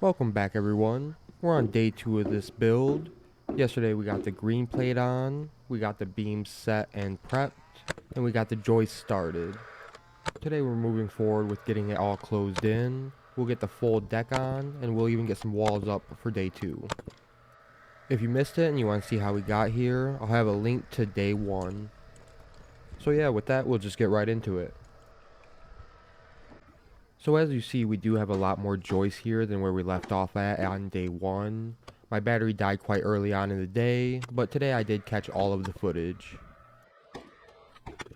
Welcome back everyone. We're on day 2 of this build. Yesterday we got the green plate on, we got the beams set and prepped, and we got the joist started. Today we're moving forward with getting it all closed in. We'll get the full deck on, and we'll even get some walls up for day 2. If you missed it and you want to see how we got here, I'll have a link to day 1. So yeah, with that we'll just get right into it. So as you see, we do have a lot more joists here than where we left off at on day 1. My battery died quite early on in the day, but today I did catch all of the footage.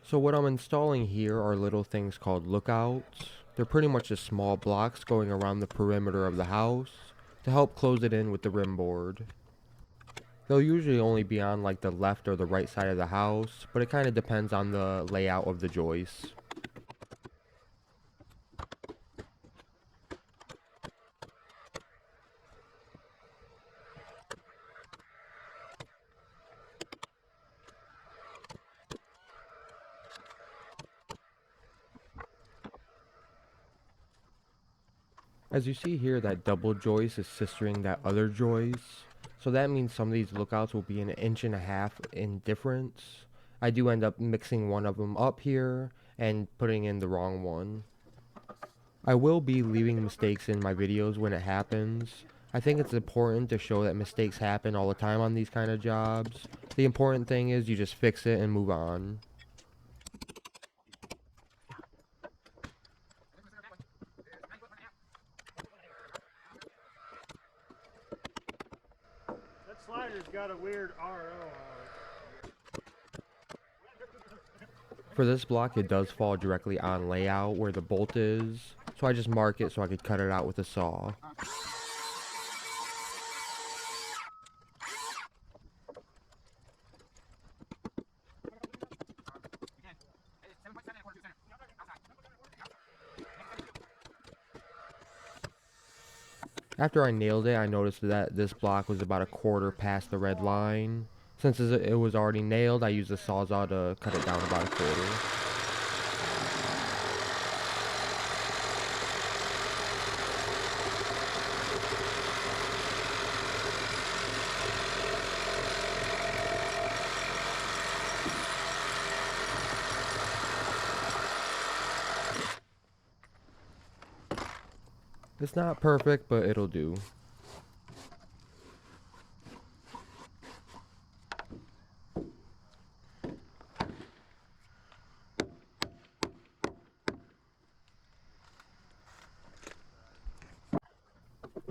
So what I'm installing here are little things called lookouts. They're pretty much just small blocks going around the perimeter of the house to help close it in with the rim board. They'll usually only be on like the left or the right side of the house, but it kind of depends on the layout of the joists. As you see here, that double joist is sistering that other joist. So that means some of these lookouts will be an inch and a half in difference. I do end up mixing one of them up here and putting in the wrong one. I will be leaving mistakes in my videos when it happens. I think it's important to show that mistakes happen all the time on these kind of jobs. The important thing is you just fix it and move on. That slider's got a weird RO on it. For this block, it does fall directly on layout where the bolt is, so I just mark it so I could cut it out with a saw. After I nailed it, I noticed that this block was about a quarter past the red line. Since it was already nailed, I used a sawzall to cut it down about a quarter. It's not perfect, but it'll do.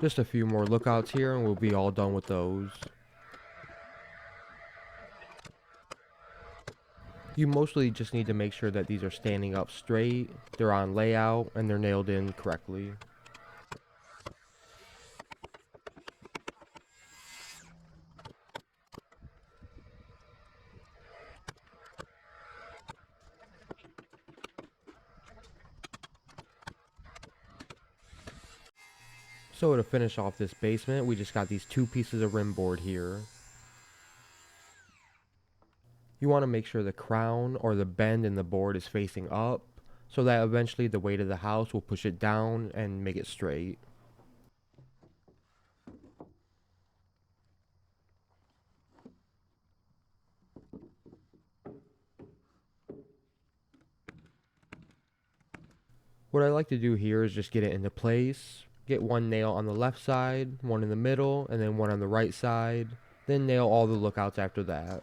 Just a few more lookouts here and we'll be all done with those. You mostly just need to make sure that these are standing up straight, they're on layout, and they're nailed in correctly. So to finish off this basement, we just got these two pieces of rim board here. You want to make sure the crown or the bend in the board is facing up, so that eventually the weight of the house will push it down and make it straight. What I like to do here is just get it into place, get one nail on the left side, one in the middle, and then one on the right side, then nail all the lookouts after that.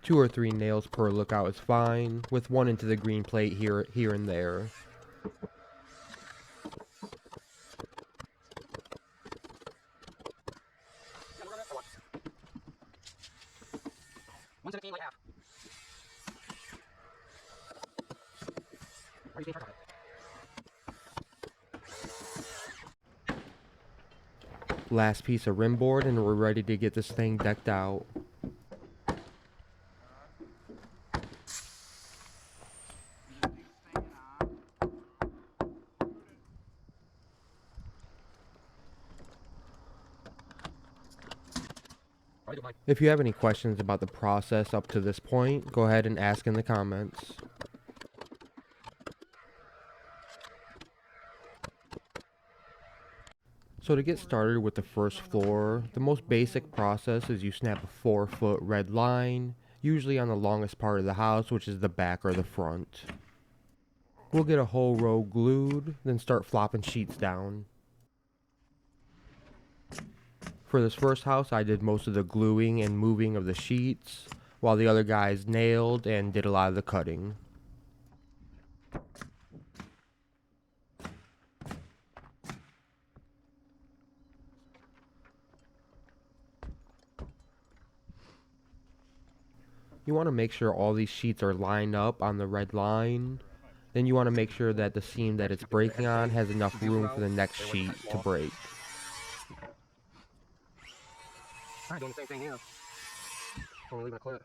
Two or three nails per lookout is fine, with one into the green plate here and there. Last piece of rim board and we're ready to get this thing decked out. If you have any questions about the process up to this point, go ahead and ask in the comments. So to get started with the first floor, the most basic process is you snap a 4-foot red line, usually on the longest part of the house, which is the back or the front. We'll get a whole row glued, then start flopping sheets down. For this first house, I did most of the gluing and moving of the sheets, while the other guys nailed and did a lot of the cutting. You want to make sure all these sheets are lined up on the red line. Then you want to make sure that the seam that it's breaking on has enough room for the next sheet to break. I'm doing the same thing here. Only leaving a clip.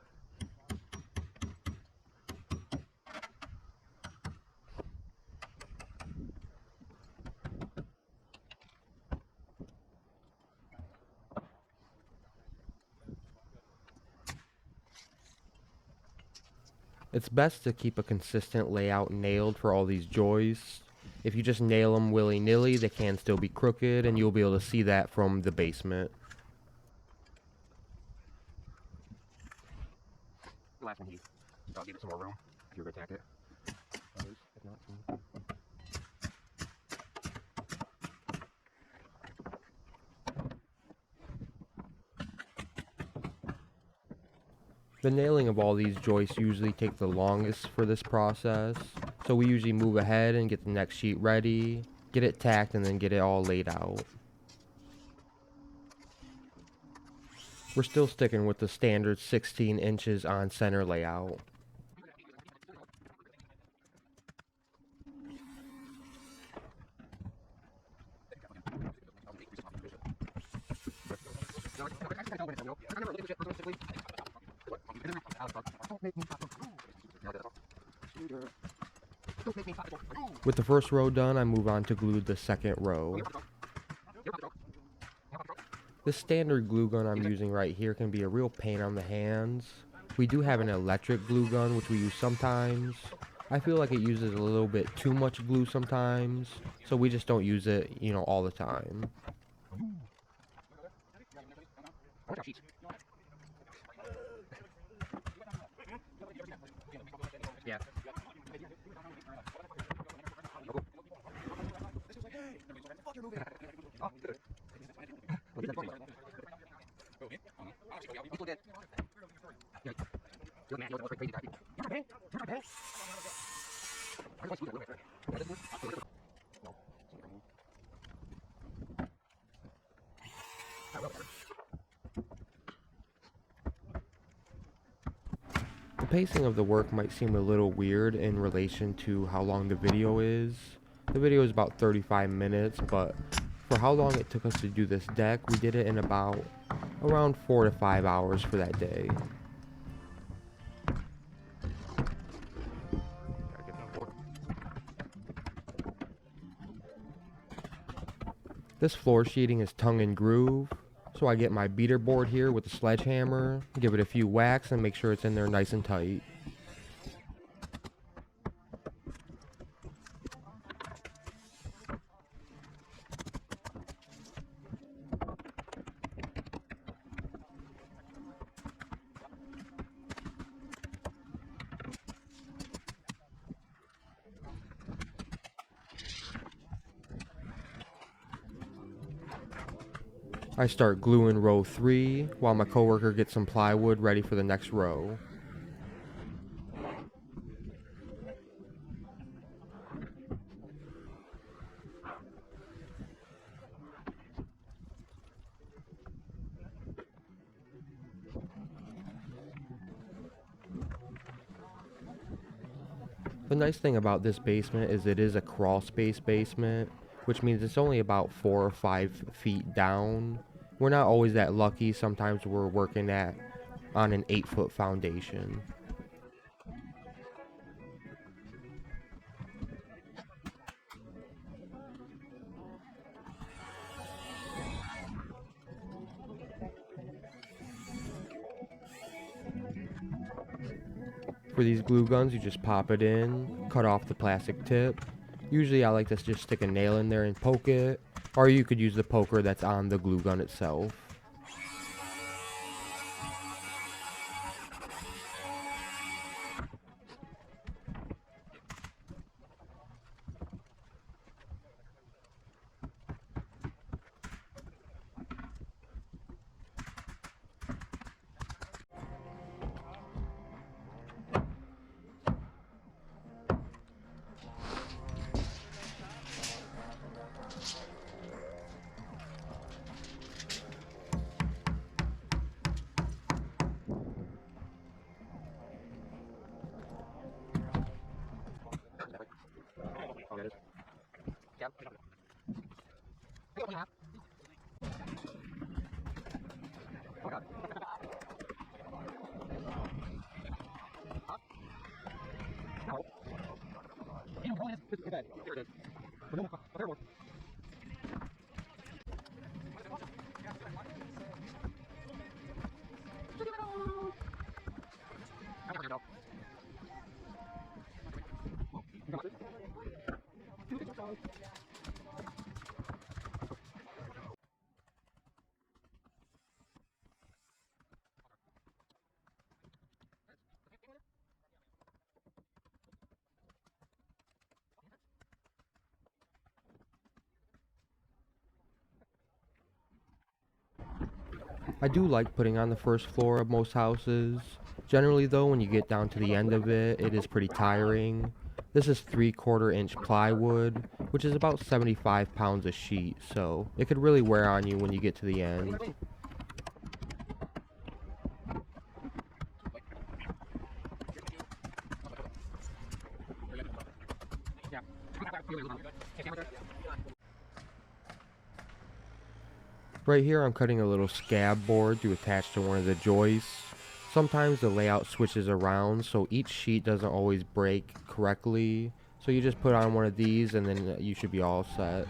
It's best to keep a consistent layout nailed for all these joists. If you just nail them willy-nilly, they can still be crooked, and you'll be able to see that from the basement. The last one he gave it some more room if you were going to attack it. If not, The nailing of all these joists usually take the longest for this process, so we usually move ahead and get the next sheet ready, get it tacked, and then get it all laid out. We're still sticking with the standard 16 inches on center layout. With the first row done, I move on to glue the second row. This standard glue gun I'm using right here can be a real pain on the hands. We do have an electric glue gun which we use sometimes. I feel like it uses a little bit too much glue sometimes, so we just don't use it, all the time. yeah. The pacing of the work might seem a little weird in relation to how long the video is. The video is about 35 minutes, but for how long it took us to do this deck, we did it in about around 4 to 5 hours for that day. This floor sheeting is tongue and groove, so I get my beater board here with the sledgehammer, give it a few whacks and make sure it's in there nice and tight. I start gluing row 3 while my coworker gets some plywood ready for the next row. The nice thing about this basement is it is a crawl space basement, which means it's only about 4 or 5 feet down. We're not always that lucky, sometimes we're working on an 8-foot foundation. For these glue guns, you just pop it in, cut off the plastic tip. Usually I like to just stick a nail in there and poke it, or you could use the poker that's on the glue gun itself. I do like putting on the first floor of most houses. Generally though, when you get down to the end of it, it is pretty tiring. This is 3/4 inch plywood, which is about 75 pounds a sheet, so it could really wear on you when you get to the end. Right here I'm cutting a little scab board to attach to one of the joists. Sometimes the layout switches around, so each sheet doesn't always break correctly. So you just put on one of these and then you should be all set.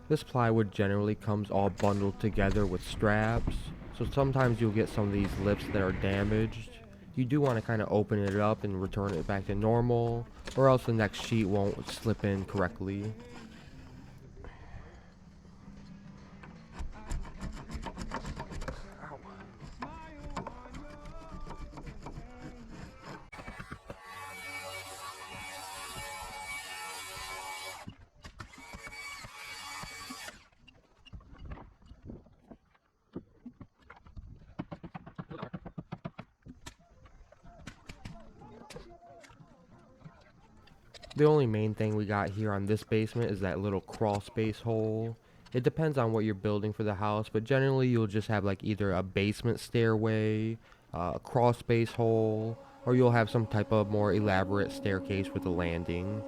This plywood generally comes all bundled together with straps, so sometimes you'll get some of these lips that are damaged. You do want to kind of open it up and return it back to normal, or else the next sheet won't slip in correctly. The only main thing we got here on this basement is that little crawl space hole. It depends on what you're building for the house, but generally you'll just have like either a basement stairway, a crawl space hole, or you'll have some type of more elaborate staircase with a landing.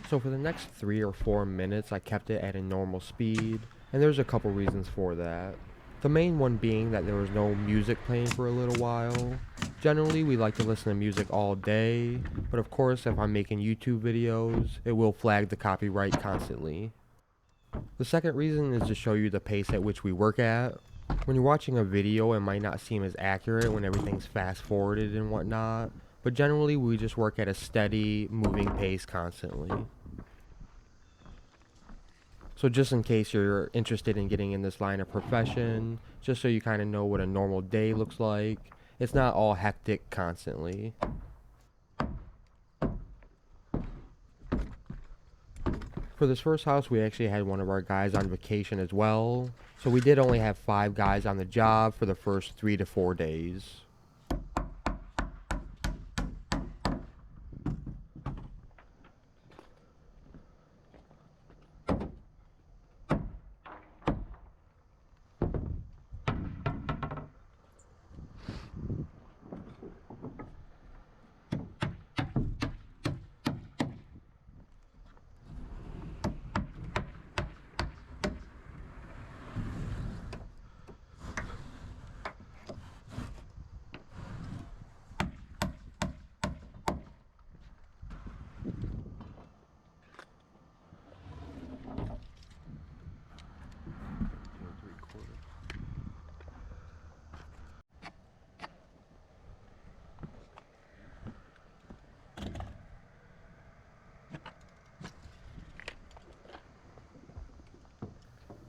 So for the next 3 or 4 minutes I kept it at a normal speed, and there's a couple reasons for that. The main one being that there was no music playing for a little while. Generally, we like to listen to music all day, but of course, if I'm making YouTube videos, it will flag the copyright constantly. The second reason is to show you the pace at which we work at. When you're watching a video, it might not seem as accurate when everything's fast forwarded and whatnot, but generally we just work at a steady, moving pace constantly. So just in case you're interested in getting in this line of profession, just so you kind of know what a normal day looks like, it's not all hectic constantly. For this first house, we actually had one of our guys on vacation as well, so we did only have 5 guys on the job for the first 3 to 4 days.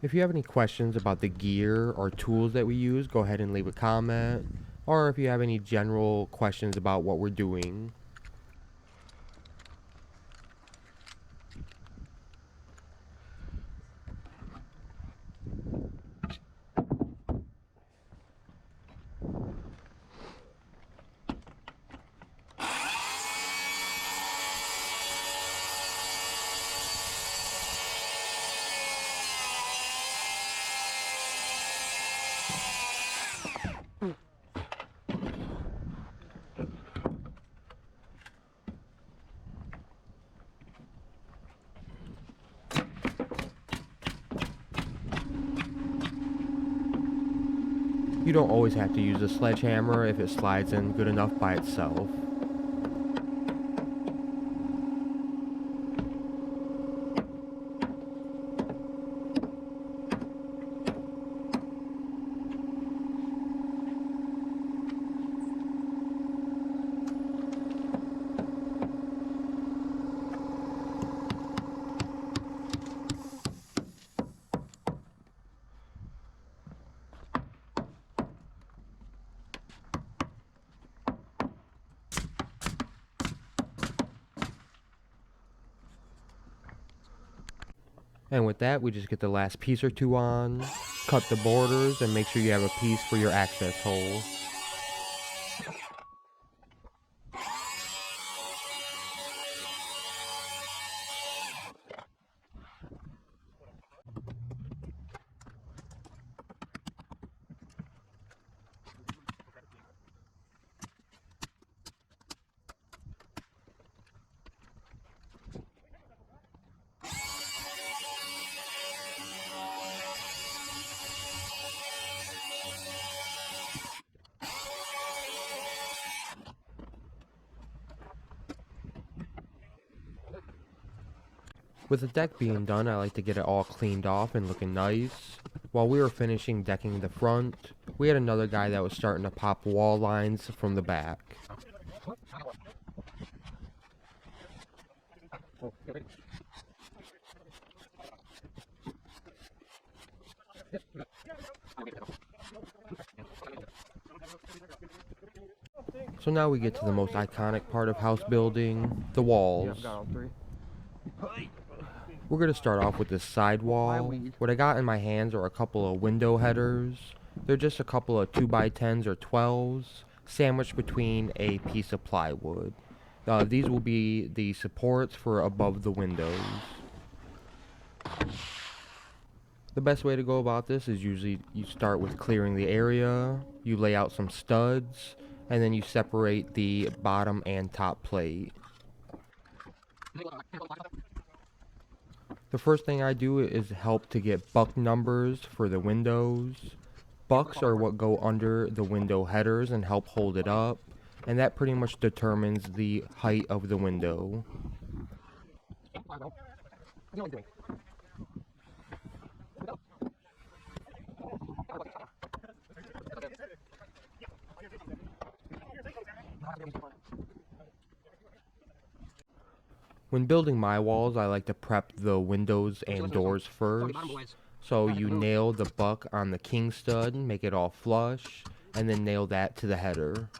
If you have any questions about the gear or tools that we use, go ahead and leave a comment. Or if you have any general questions about what we're doing. You don't always have to use a sledgehammer if it slides in good enough by itself. And with that, we just get the last piece or two on, cut the borders, and make sure you have a piece for your access hole. With the deck being done, I like to get it all cleaned off and looking nice. While we were finishing decking the front, we had another guy that was starting to pop wall lines from the back. So now we get to the most iconic part of house building, the walls. We're going to start off with this side wall. What I got in my hands are a couple of window headers. They're just a couple of 2x10s or 12s, sandwiched between a piece of plywood. These will be the supports for above the windows. The best way to go about this is usually you start with clearing the area, you lay out some studs, and then you separate the bottom and top plate. The first thing I do is help to get buck numbers for the windows. Bucks are what go under the window headers and help hold it up. and that pretty much determines the height of the window. When building my walls, I like to prep the windows and doors first. So you nail the buck on the king stud, make it all flush, and then nail that to the header.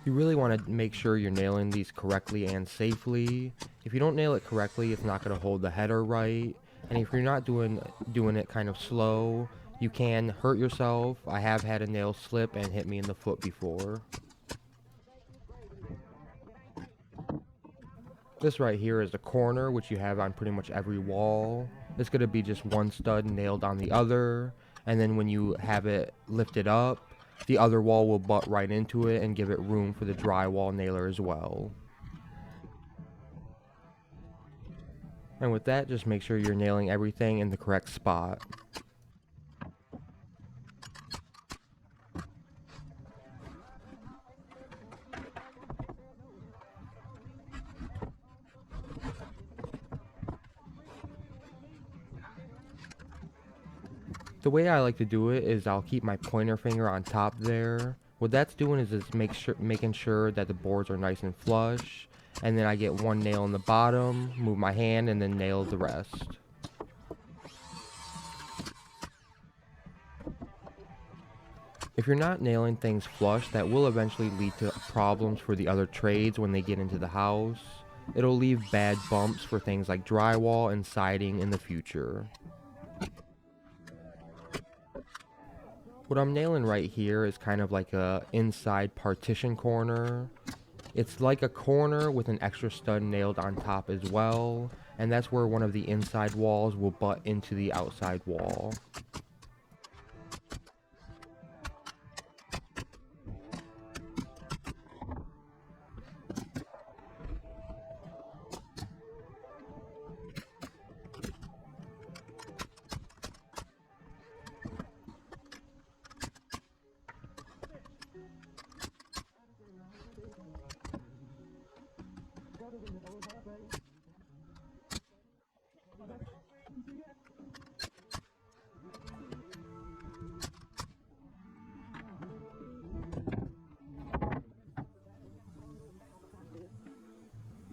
You really want to make sure you're nailing these correctly and safely. If you don't nail it correctly, it's not going to hold the header right. And if you're not doing it kind of slow, you can hurt yourself. I have had a nail slip and hit me in the foot before. This right here is a corner, which you have on pretty much every wall. It's going to be just one stud nailed on the other, and then when you have it lifted up, the other wall will butt right into it and give it room for the drywall nailer as well. And with that, just make sure you're nailing everything in the correct spot. The way I like to do it is I'll keep my pointer finger on top there. What that's doing is making sure that the boards are nice and flush, and then I get one nail in the bottom, move my hand, and then nail the rest. If you're not nailing things flush, that will eventually lead to problems for the other trades when they get into the house. It'll leave bad bumps for things like drywall and siding in the future. What I'm nailing right here is kind of like a inside partition corner. It's like a corner with an extra stud nailed on top as well, and that's where one of the inside walls will butt into the outside wall.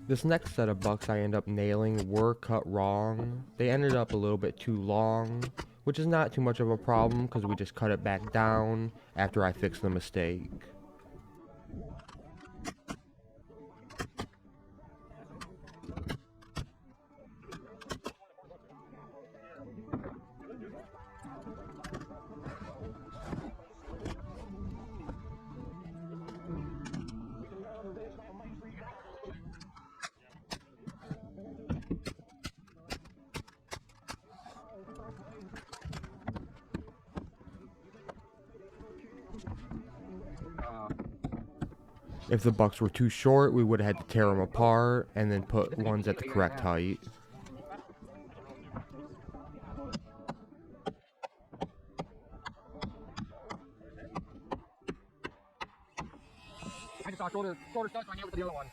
This next set of bucks I end up nailing were cut wrong. They ended up a little bit too long, which is not too much of a problem because we just cut it back down after I fixed the mistake. If the bucks were too short, we would have had to tear them apart and then put ones at the correct height. I just saw shorter studs, so I nailed it to the other one.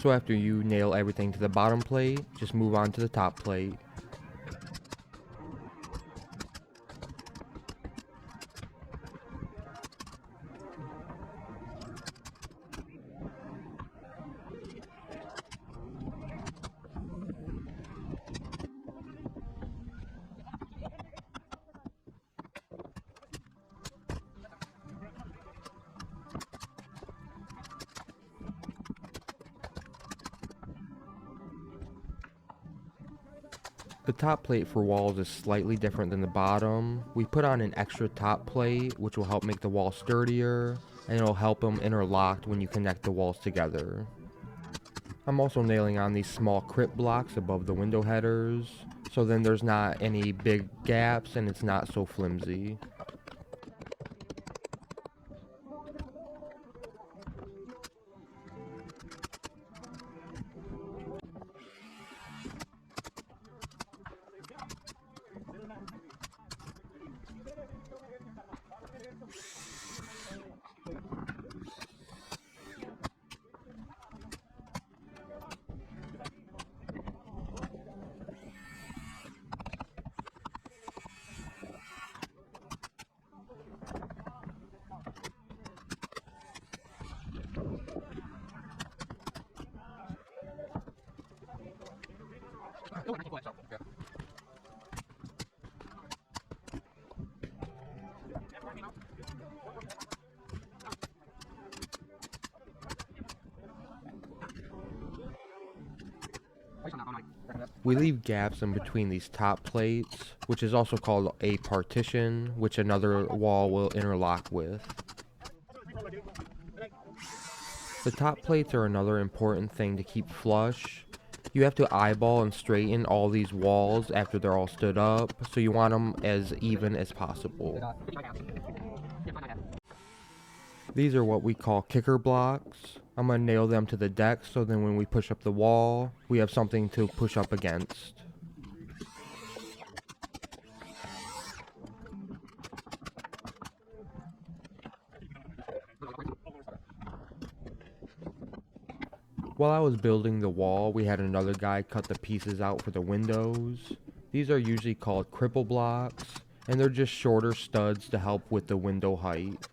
So after you nail everything to the bottom plate, just move on to the top plate. The top plate for walls is slightly different than the bottom. We put on an extra top plate, which will help make the wall sturdier, and it'll help them interlock when you connect the walls together. I'm also nailing on these small crypt blocks above the window headers, so then there's not any big gaps and it's not so flimsy. We leave gaps in between these top plates, which is also called a partition, which another wall will interlock with. The top plates are another important thing to keep flush. You have to eyeball and straighten all these walls after they're all stood up, so you want them as even as possible. These are what we call kicker blocks. I'm going to nail them to the deck so then when we push up the wall, we have something to push up against. While I was building the wall, we had another guy cut the pieces out for the windows. These are usually called cripple blocks, and they're just shorter studs to help with the window height.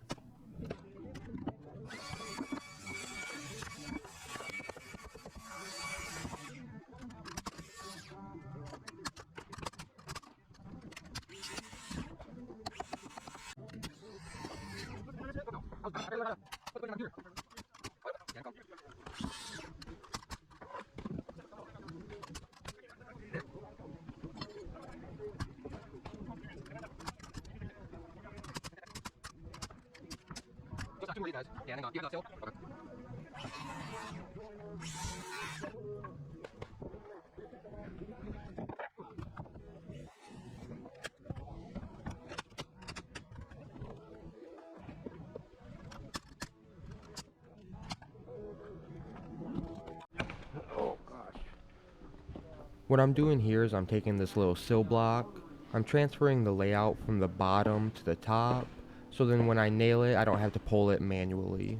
What I'm doing here is I'm taking this little sill block, I'm transferring the layout from the bottom to the top, so then when I nail it, I don't have to pull it manually.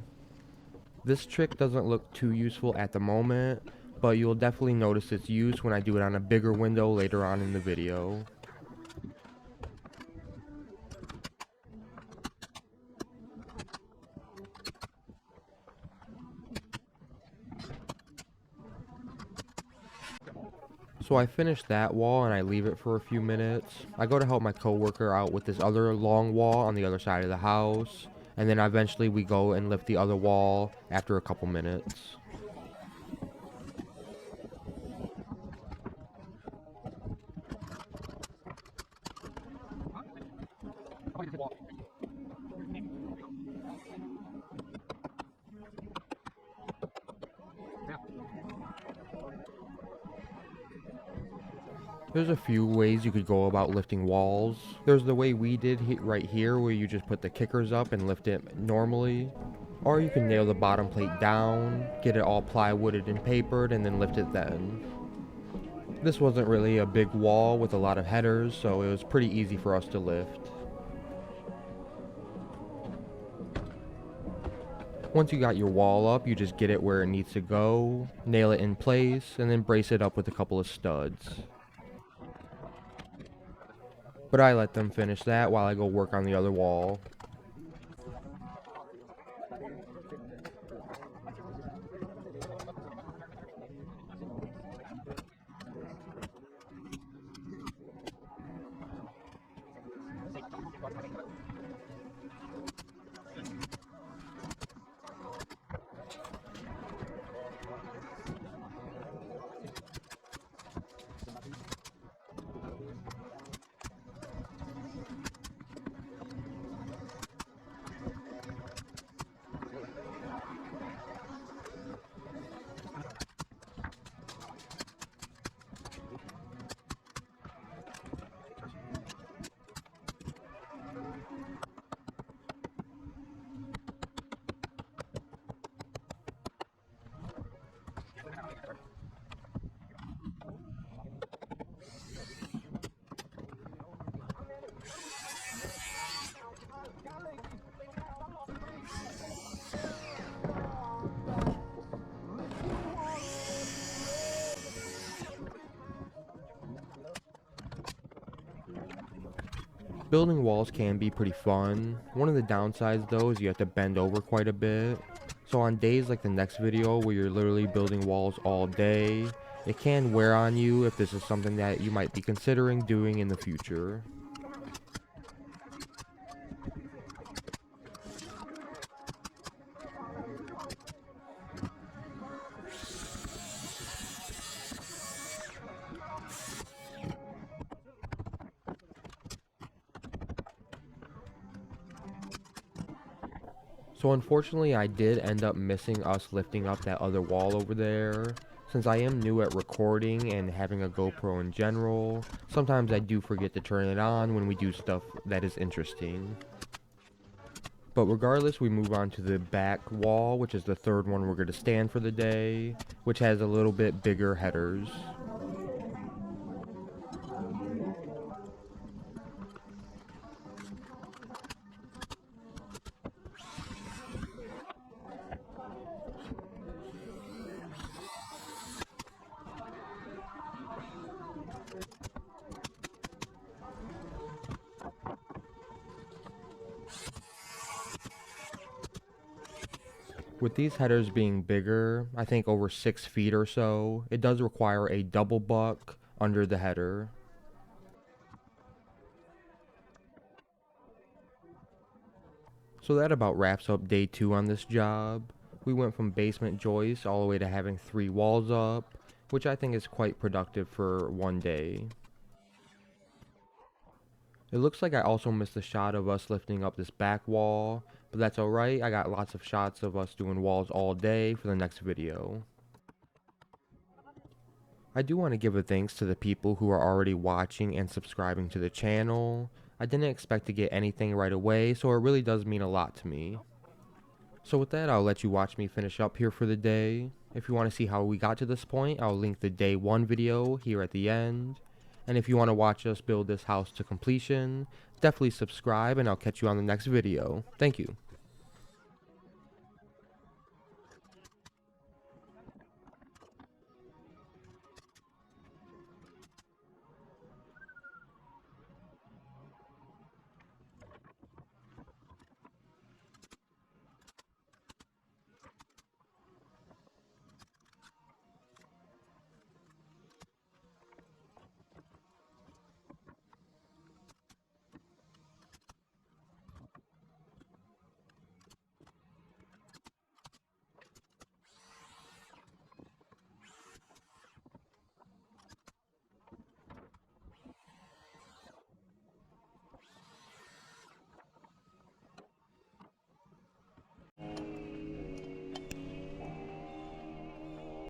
This trick doesn't look too useful at the moment, but you'll definitely notice its use when I do it on a bigger window later on in the video. So I finish that wall and I leave it for a few minutes. I go to help my coworker out with this other long wall on the other side of the house, and then eventually we go and lift the other wall after a couple minutes. There's a few ways you could go about lifting walls. There's the way we did right here where you just put the kickers up and lift it normally. Or you can nail the bottom plate down, get it all plywooded and papered, and then lift it then. This wasn't really a big wall with a lot of headers, so it was pretty easy for us to lift. Once you got your wall up, you just get it where it needs to go, nail it in place, and then brace it up with a couple of studs. But I let them finish that while I go work on the other wall. Building walls can be pretty fun. One of the downsides though is you have to bend over quite a bit. So on days like the next video where you're literally building walls all day, it can wear on you if this is something that you might be considering doing in the future. So unfortunately I did end up missing us lifting up that other wall over there. Since I am new at recording and having a GoPro in general, sometimes I do forget to turn it on when we do stuff that is interesting. But regardless, we move on to the back wall, which is the third one we're going to stand for the day, which has a little bit bigger headers. With these headers being bigger, I think over 6 feet or so, it does require a double buck under the header. So that about wraps up day 2 on this job. We went from basement joists all the way to having 3 walls up, which I think is quite productive for one day. It looks like I also missed a shot of us lifting up this back wall, but that's alright. I got lots of shots of us doing walls all day for the next video. I do want to give a thanks to the people who are already watching and subscribing to the channel. I didn't expect to get anything right away, so it really does mean a lot to me. So with that, I'll let you watch me finish up here for the day. If you want to see how we got to this point, I'll link the day 1 video here at the end. And if you want to watch us build this house to completion, definitely subscribe and I'll catch you on the next video. Thank you.